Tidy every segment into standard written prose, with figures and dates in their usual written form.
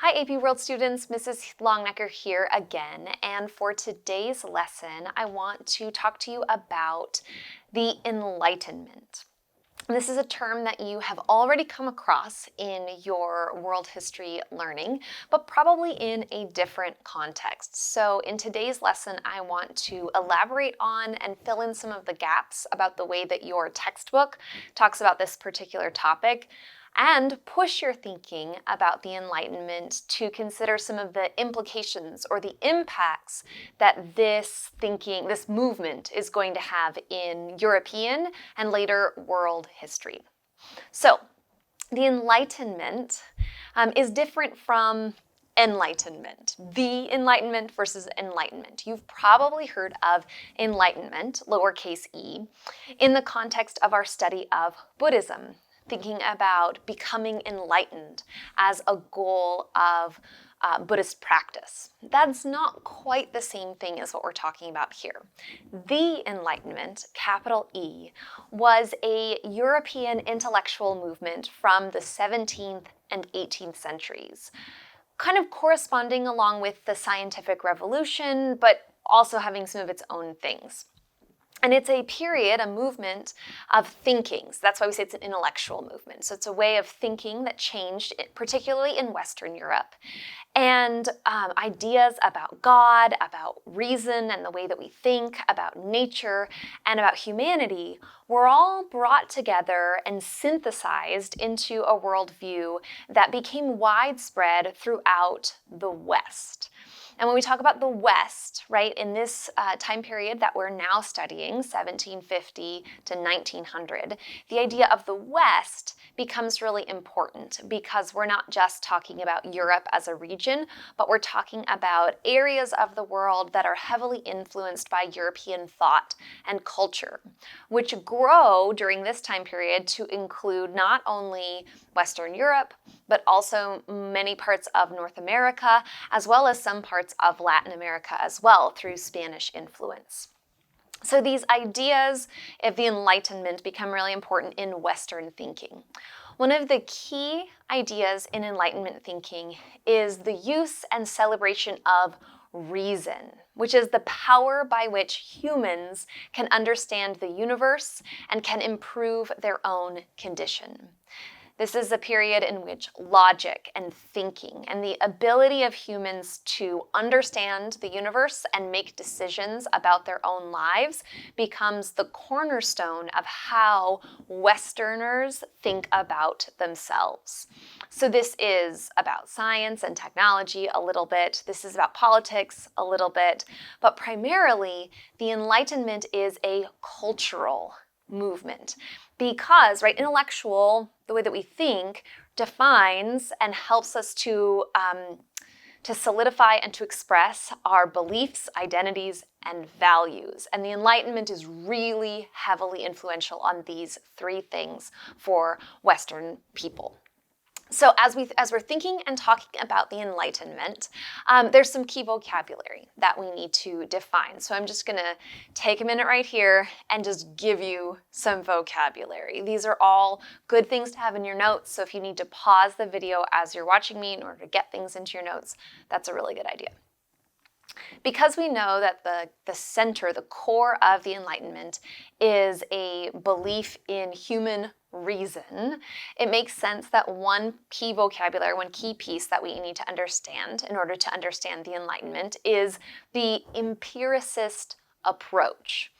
Hi AP World students, Mrs. Longnecker here again, and for today's lesson I want to talk to you about the Enlightenment. This is a term that you have already come across in your world history learning, but probably in a different context. So in today's lesson, I want to elaborate on and fill in some of the gaps about the way that your textbook talks about this particular topic, and push your thinking about the Enlightenment to consider some of the implications or the impacts that this movement is going to have in European and later world history. So, the Enlightenment is different from Enlightenment. The Enlightenment versus Enlightenment. You've probably heard of Enlightenment, lowercase e, in the context of our study of Buddhism, thinking about becoming enlightened as a goal of Buddhist practice. That's not quite the same thing as what we're talking about here. The Enlightenment, capital E, was a European intellectual movement from the 17th and 18th centuries, kind of corresponding along with the scientific revolution, but also having some of its own things. And it's a period, a movement of thinking. So that's why we say it's an intellectual movement. So it's a way of thinking that changed, particularly in Western Europe. And ideas about God, about reason and the way that we think, about nature, and about humanity were all brought together and synthesized into a worldview that became widespread throughout the West. And when we talk about the West, right, in this time period that we're now studying, 1750 to 1900, the idea of the West becomes really important because we're not just talking about Europe as a region, but we're talking about areas of the world that are heavily influenced by European thought and culture, which grow during this time period to include not only Western Europe, but also many parts of North America, as well as some parts of Latin America as well through Spanish influence. So these ideas of the Enlightenment become really important in Western thinking. One of the key ideas in Enlightenment thinking is the use and celebration of reason, which is the power by which humans can understand the universe and can improve their own condition. This is a period in which logic and thinking and the ability of humans to understand the universe and make decisions about their own lives becomes the cornerstone of how Westerners think about themselves. So this is about science and technology a little bit. This is about politics a little bit. But primarily, the Enlightenment is a cultural movement. Because, right, intellectual, the way that we think, defines and helps us to solidify and to express our beliefs, identities, and values. And the Enlightenment is really heavily influential on these three things for Western people. So as we're thinking and talking about the Enlightenment, there's some key vocabulary that we need to define. So I'm just going to take a minute right here and just give you some vocabulary. These are all good things to have in your notes. So if you need to pause the video as you're watching me in order to get things into your notes, that's a really good idea. Because we know that the center, the core of the Enlightenment is a belief in human reason, it makes sense that one key vocabulary, one key piece that we need to understand in order to understand the Enlightenment is the empiricist approach,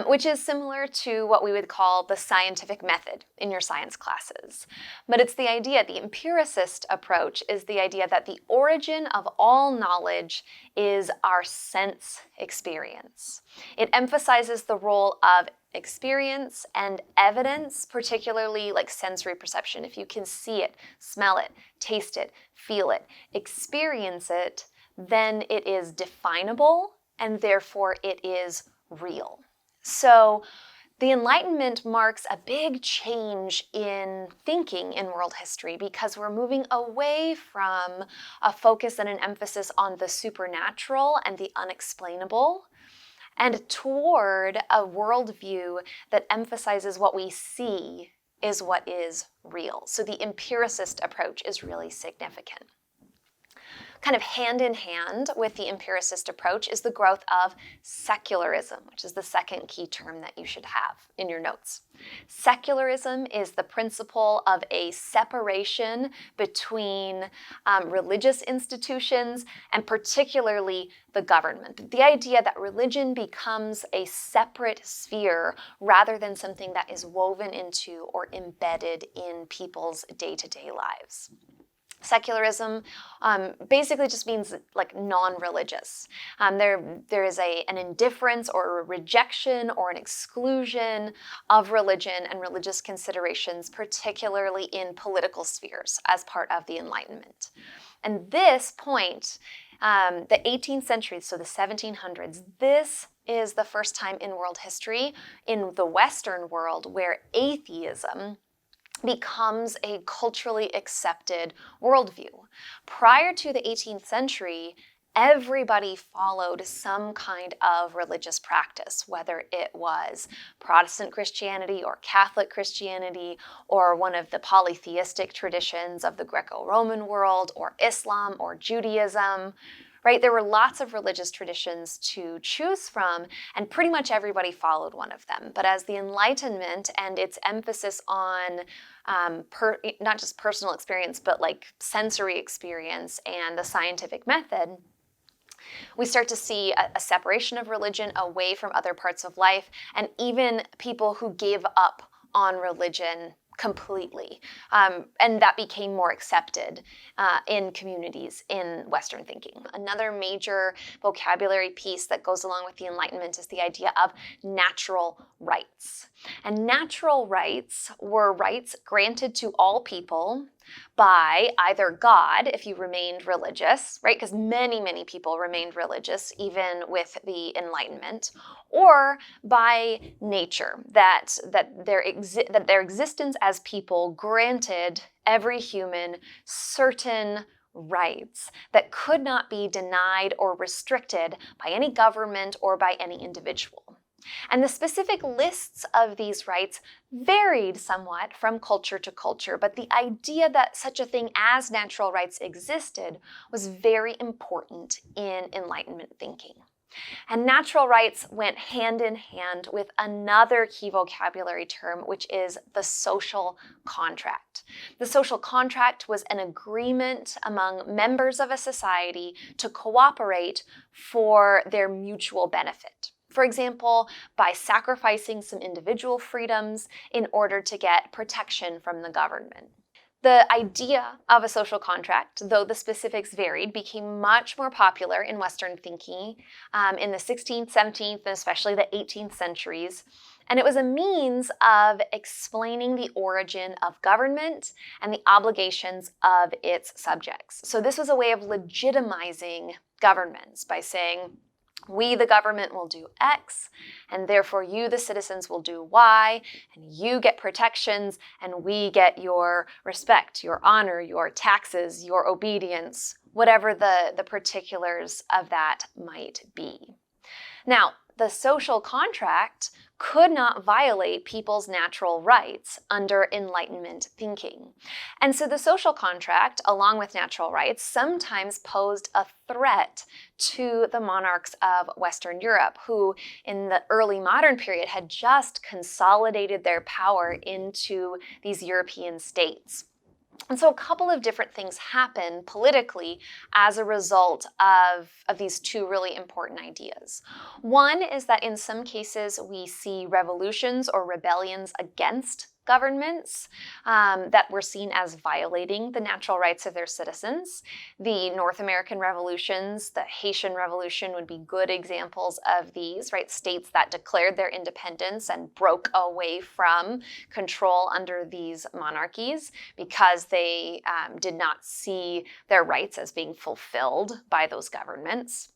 which is similar to what we would call the scientific method in your science classes. But it's the idea, the empiricist approach is the idea that the origin of all knowledge is our sense experience. It emphasizes the role of experience and evidence, particularly like sensory perception. If you can see it, smell it, taste it, feel it, experience it, then it is definable and therefore it is real. So the Enlightenment marks a big change in thinking in world history because we're moving away from a focus and an emphasis on the supernatural and the unexplainable, and toward a worldview that emphasizes what we see is what is real. So the empiricist approach is really significant. kind of hand in hand with the empiricist approach is the growth of secularism, which is the second key term that you should have in your notes. Secularism is the principle of a separation between religious institutions and particularly the government. The idea that religion becomes a separate sphere rather than something that is woven into or embedded in people's day-to-day lives. Secularism basically just means like non-religious. There is an indifference or a rejection or an exclusion of religion and religious considerations, particularly in political spheres as part of the Enlightenment. And this point, the 18th century, so the 1700s, this is the first time in world history in the Western world where atheism becomes a culturally accepted worldview. Prior to the 18th century, everybody followed some kind of religious practice, whether it was Protestant Christianity or Catholic Christianity or one of the polytheistic traditions of the Greco-Roman world or Islam or Judaism. Right? There were lots of religious traditions to choose from, and pretty much everybody followed one of them. But as the Enlightenment and its emphasis on not just personal experience, but like sensory experience and the scientific method, we start to see a separation of religion away from other parts of life, and even people who gave up on religion completely. And that became more accepted in communities in Western thinking. Another major vocabulary piece that goes along with the Enlightenment is the idea of natural rights. And natural rights were rights granted to all people by either God, if you remained religious, right? Because many people remained religious even with the Enlightenment, or by nature, that their existence as people granted every human certain rights that could not be denied or restricted by any government or by any individual. And the specific lists of these rights varied somewhat from culture to culture, but the idea that such a thing as natural rights existed was very important in Enlightenment thinking. And natural rights went hand in hand with another key vocabulary term, which is the social contract. The social contract was an agreement among members of a society to cooperate for their mutual benefit. For example, by sacrificing some individual freedoms in order to get protection from the government. The idea of a social contract, though the specifics varied, became much more popular in Western thinking in the 16th, 17th, and especially the 18th centuries. And it was a means of explaining the origin of government and the obligations of its subjects. So this was a way of legitimizing governments by saying, we, the government, will do X, and therefore you, the citizens, will do Y, and you get protections, and we get your respect, your honor, your taxes, your obedience, whatever the particulars of that might be. Now, the social contract could not violate people's natural rights under Enlightenment thinking. And so the social contract, along with natural rights, sometimes posed a threat to the monarchs of Western Europe, who in the early modern period had just consolidated their power into these European states. And so a couple of different things happen politically as a result of these two really important ideas. One is that in some cases we see revolutions or rebellions against governments that were seen as violating the natural rights of their citizens. The North American revolutions, the Haitian Revolution would be good examples of these, right? States that declared their independence and broke away from control under these monarchies because they did not see their rights as being fulfilled by those governments.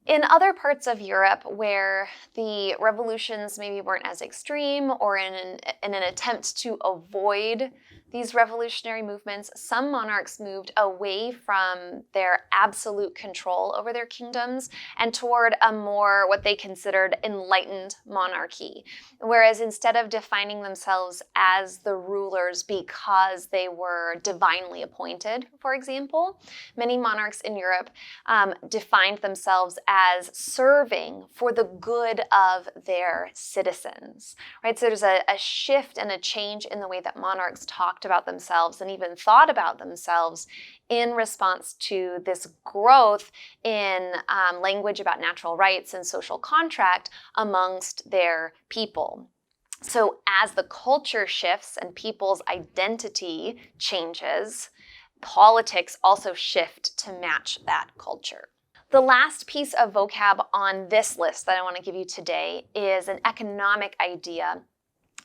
In other parts of Europe where the revolutions maybe weren't as extreme, or in an attempt to avoid these revolutionary movements, some monarchs moved away from their absolute control over their kingdoms and toward a more what they considered enlightened monarchy. Whereas instead of defining themselves as the rulers because they were divinely appointed, for example, many monarchs in Europe defined themselves as serving for the good of their citizens, right? So there's a shift and a change in the way that monarchs talked about themselves and even thought about themselves in response to this growth in language about natural rights and social contract amongst their people. So as the culture shifts and people's identity changes, politics also shift to match that culture. The last piece of vocab on this list that I want to give you today is an economic idea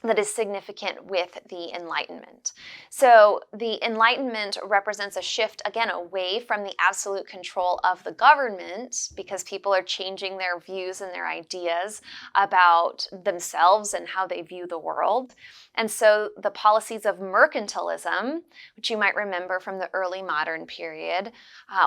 that is significant with the Enlightenment. So the Enlightenment represents a shift, again, away from the absolute control of the government, because people are changing their views and their ideas about themselves and how they view the world. And so the policies of mercantilism, which you might remember from the early modern period,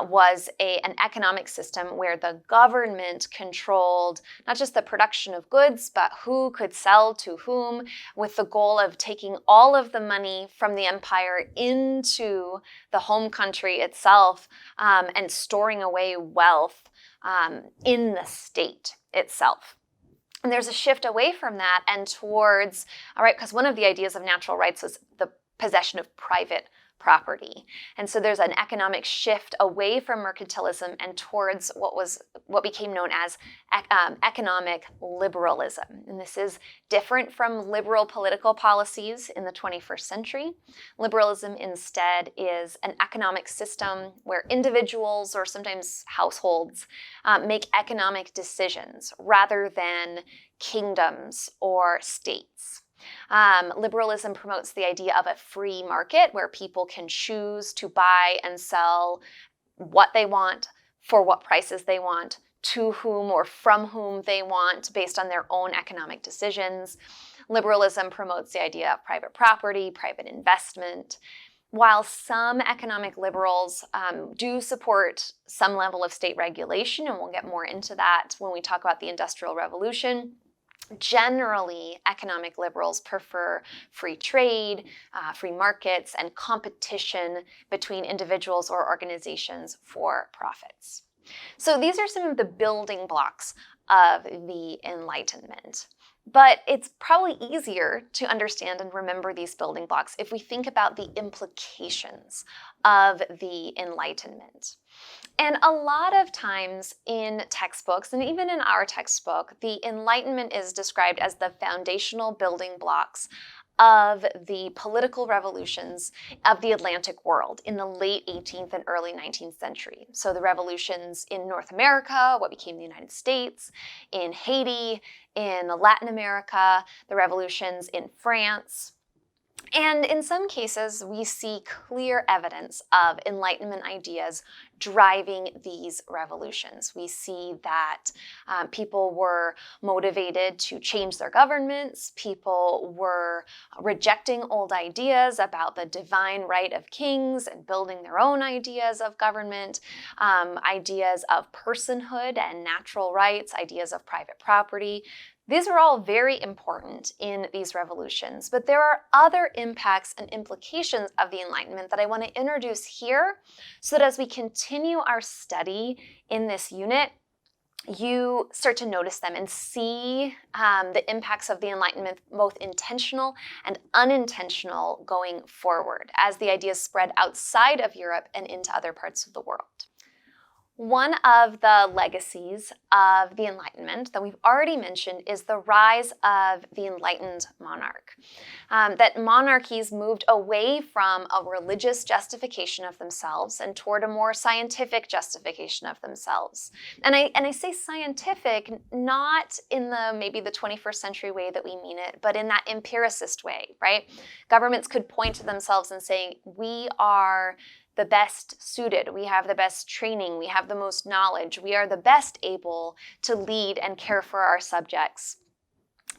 was an economic system where the government controlled not just the production of goods, but who could sell to whom, with the goal of taking all of the money from the empire into the home country itself and storing away wealth in the state itself. And there's a shift away from that and towards, all right, because one of the ideas of natural rights was the possession of private property. And so there's an economic shift away from mercantilism and towards what became known as economic liberalism. And this is different from liberal political policies in the 21st century. Liberalism instead is an economic system where individuals or sometimes households make economic decisions rather than kingdoms or states. Liberalism promotes the idea of a free market where people can choose to buy and sell what they want for what prices they want, to whom or from whom they want, based on their own economic decisions. Liberalism promotes the idea of private property, private investment. While some economic liberals do support some level of state regulation, and we'll get more into that when we talk about the Industrial Revolution, generally, economic liberals prefer free trade, free markets, and competition between individuals or organizations for profits. So these are some of the building blocks of the Enlightenment. But it's probably easier to understand and remember these building blocks if we think about the implications of the Enlightenment. And a lot of times in textbooks, and even in our textbook, the Enlightenment is described as the foundational building blocks of the political revolutions of the Atlantic world in the late 18th and early 19th century. So the revolutions in North America, what became the United States, in Haiti, in Latin America, the revolutions in France. And in some cases, we see clear evidence of Enlightenment ideas driving these revolutions. We see that people were motivated to change their governments. People were rejecting old ideas about the divine right of kings and building their own ideas of government, ideas of personhood and natural rights, ideas of private property. These are all very important in these revolutions, but there are other impacts and implications of the Enlightenment that I want to introduce here so that as we continue our study in this unit, you start to notice them and see the impacts of the Enlightenment, both intentional and unintentional, going forward as the ideas spread outside of Europe and into other parts of the world. One of the legacies of the Enlightenment that we've already mentioned is the rise of the enlightened monarch. That monarchies moved away from a religious justification of themselves and toward a more scientific justification of themselves. And I say scientific not in maybe the 21st century way that we mean it, but in that empiricist way, right? Governments could point to themselves and say, we are the best suited, we have the best training, we have the most knowledge, we are the best able to lead and care for our subjects.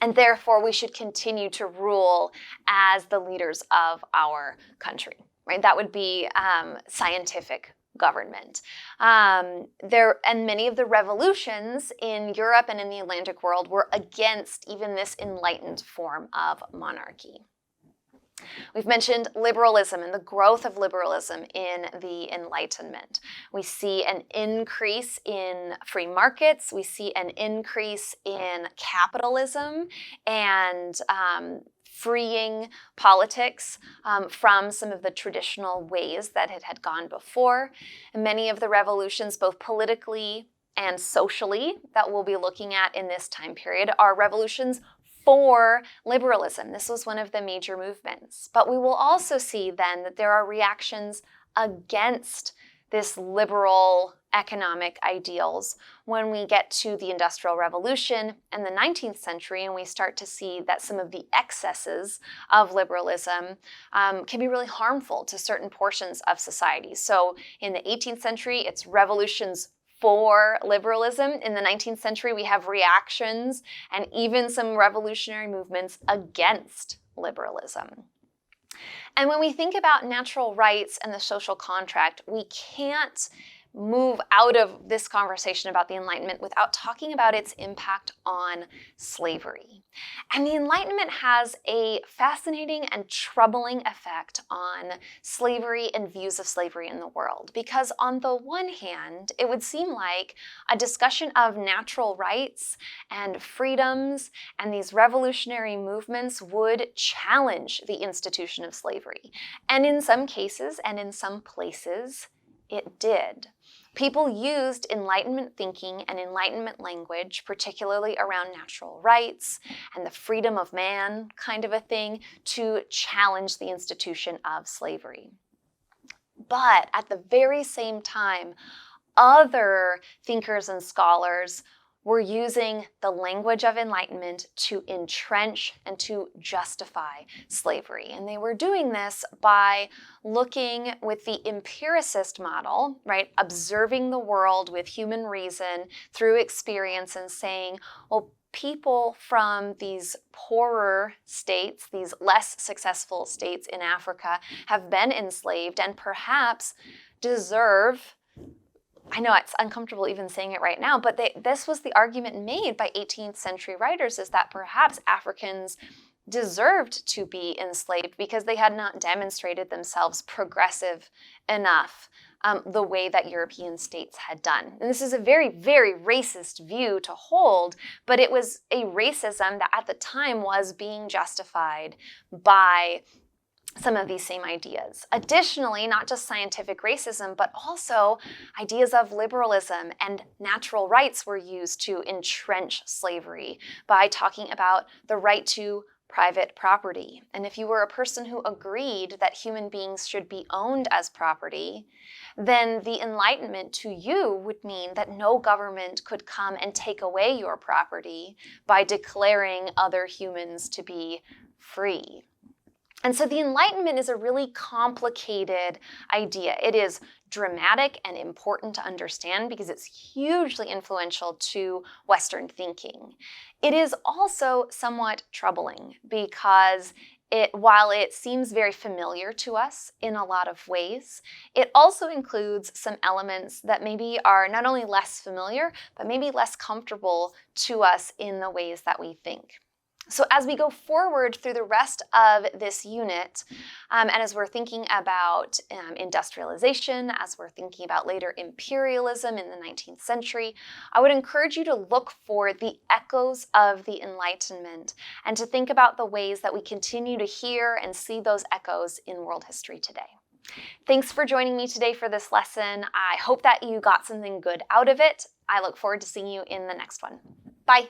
And therefore, we should continue to rule as the leaders of our country, right? That would be scientific government. And many of the revolutions in Europe and in the Atlantic world were against even this enlightened form of monarchy. We've mentioned liberalism and the growth of liberalism in the Enlightenment. We see an increase in free markets. We see an increase in capitalism and freeing politics from some of the traditional ways that it had gone before. And many of the revolutions, both politically and socially, that we'll be looking at in this time period are revolutions for liberalism. This was one of the major movements. But we will also see then that there are reactions against this liberal economic ideals when we get to the Industrial Revolution and the 19th century, and we start to see that some of the excesses of liberalism can be really harmful to certain portions of society. So in the 18th century, it's revolutions for liberalism. In the 19th century, we have reactions and even some revolutionary movements against liberalism. And when we think about natural rights and the social contract, we can't move out of this conversation about the Enlightenment without talking about its impact on slavery. And the Enlightenment has a fascinating and troubling effect on slavery and views of slavery in the world. Because on the one hand, it would seem like a discussion of natural rights and freedoms and these revolutionary movements would challenge the institution of slavery. And in some cases and in some places, it did. People used Enlightenment thinking and Enlightenment language, particularly around natural rights and the freedom of man kind of a thing, to challenge the institution of slavery. But at the very same time, other thinkers and scholars were using the language of Enlightenment to entrench and to justify slavery. And they were doing this by looking with the empiricist model, right, observing the world with human reason through experience and saying, well, people from these poorer states, these less successful states in Africa, have been enslaved and perhaps deserve, I know it's uncomfortable even saying it right now, but this was the argument made by 18th century writers, is that perhaps Africans deserved to be enslaved because they had not demonstrated themselves progressive enough the way that European states had done. And this is a very, very racist view to hold, but it was a racism that at the time was being justified by some of these same ideas. Additionally, not just scientific racism, but also ideas of liberalism and natural rights were used to entrench slavery by talking about the right to private property. And if you were a person who agreed that human beings should be owned as property, then the Enlightenment to you would mean that no government could come and take away your property by declaring other humans to be free. And so the Enlightenment is a really complicated idea. It is dramatic and important to understand because it's hugely influential to Western thinking. It is also somewhat troubling because while it seems very familiar to us in a lot of ways, it also includes some elements that maybe are not only less familiar, but maybe less comfortable to us in the ways that we think. So as we go forward through the rest of this unit, and as we're thinking about industrialization, as we're thinking about later imperialism in the 19th century, I would encourage you to look for the echoes of the Enlightenment and to think about the ways that we continue to hear and see those echoes in world history today. Thanks for joining me today for this lesson. I hope that you got something good out of it. I look forward to seeing you in the next one. Bye.